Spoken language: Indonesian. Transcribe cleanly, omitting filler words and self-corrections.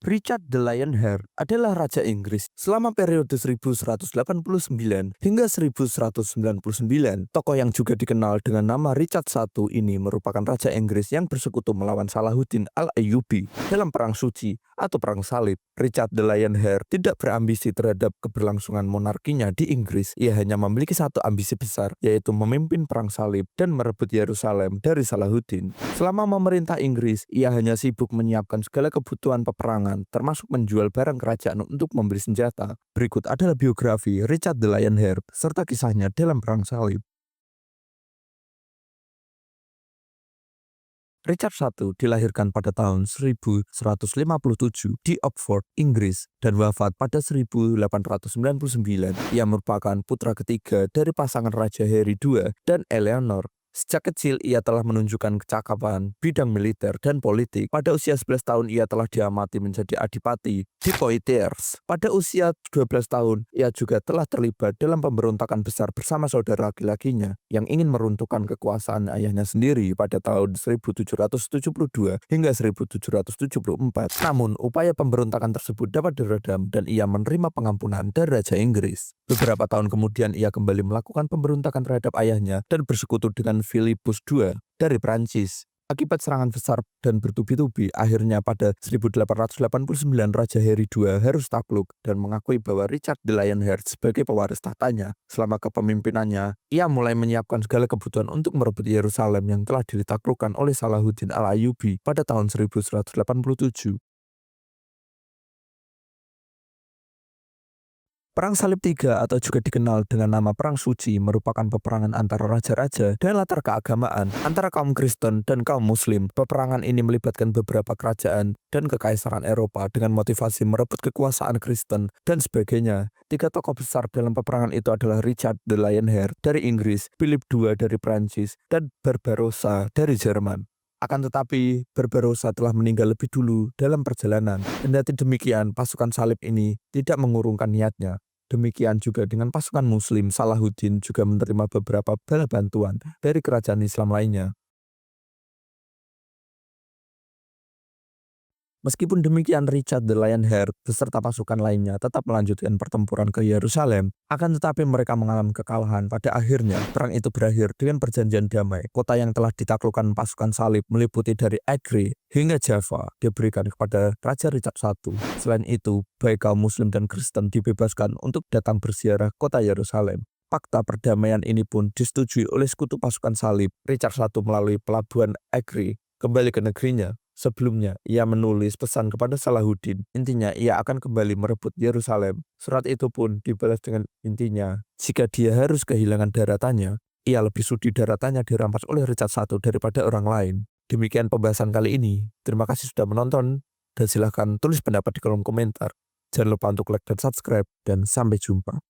Richard the Lionheart adalah Raja Inggris selama periode 1189 hingga 1199. Tokoh yang juga dikenal dengan nama Richard I ini merupakan Raja Inggris yang bersekutu melawan Salahuddin Al-Ayyubi dalam Perang Suci atau Perang Salib. Richard the Lionheart tidak berambisi terhadap keberlangsungan monarkinya di Inggris. Ia hanya memiliki satu ambisi besar, yaitu memimpin Perang Salib dan merebut Yerusalem dari Salahuddin. Selama memerintah Inggris, ia hanya sibuk menyiapkan segala kebutuhan peperangan, termasuk menjual barang kerajaan untuk membeli senjata. Berikut adalah biografi Richard the Lionheart serta kisahnya dalam Perang Salib. Richard I dilahirkan pada tahun 1157 di Oxford, Inggris, dan wafat pada 1899. Ia merupakan putra ketiga dari pasangan Raja Harry II dan Eleanor. Sejak kecil ia telah menunjukkan kecakapan bidang militer dan politik. Pada usia 11 tahun ia telah diamati menjadi adipati di Poitiers. Pada usia 12 tahun ia juga telah terlibat dalam pemberontakan besar bersama saudara laki-lakinya yang ingin meruntuhkan kekuasaan ayahnya sendiri pada tahun 1772 hingga 1774. Namun upaya pemberontakan tersebut dapat diredam dan ia menerima pengampunan dari Raja Inggris. Beberapa tahun kemudian ia kembali melakukan pemberontakan terhadap ayahnya dan bersekutu dengan Philippus II dari Prancis. Akibat serangan besar dan bertubi-tubi, akhirnya pada 1889 Raja Harry II harus takluk dan mengakui bahwa Richard the Lionheart sebagai pewaris tahtanya. Selama kepemimpinannya, ia mulai menyiapkan segala kebutuhan untuk merebut Yerusalem yang telah ditaklukkan oleh Salahuddin Al-Ayyubi pada tahun 1187. Perang Salib III atau juga dikenal dengan nama Perang Suci merupakan peperangan antara raja-raja dan latar keagamaan antara kaum Kristen dan kaum Muslim. Peperangan ini melibatkan beberapa kerajaan dan kekaisaran Eropa dengan motivasi merebut kekuasaan Kristen dan sebagainya. Tiga tokoh besar dalam peperangan itu adalah Richard the Lionheart dari Inggris, Philip II dari Prancis, dan Barbarossa dari Jerman. Akan tetapi, Barbarossa telah meninggal lebih dulu dalam perjalanan. Kendati demikian, pasukan salib ini tidak mengurungkan niatnya. Demikian juga dengan pasukan Muslim, Salahuddin juga menerima beberapa bala bantuan dari kerajaan Islam lainnya. Meskipun demikian, Richard the Lionheart beserta pasukan lainnya tetap melanjutkan pertempuran ke Yerusalem. Akan tetapi mereka mengalami kekalahan. Pada akhirnya, perang itu berakhir dengan perjanjian damai. Kota yang telah ditaklukkan pasukan salib meliputi dari Acre hingga Java diberikan kepada Raja Richard I. Selain itu, baik kaum Muslim dan Kristen dibebaskan untuk datang berziarah kota Yerusalem. Fakta perdamaian ini pun disetujui oleh sekutu pasukan salib. Richard I melalui pelabuhan Acre kembali ke negerinya. Sebelumnya, ia menulis pesan kepada Salahuddin. Intinya, ia akan kembali merebut Yerusalem. Surat itu pun dibalas dengan intinya, jika dia harus kehilangan daratannya, ia lebih sudi daratannya dirampas oleh Richard I daripada orang lain. Demikian pembahasan kali ini. Terima kasih sudah menonton, dan silahkan tulis pendapat di kolom komentar. Jangan lupa untuk like dan subscribe, dan sampai jumpa.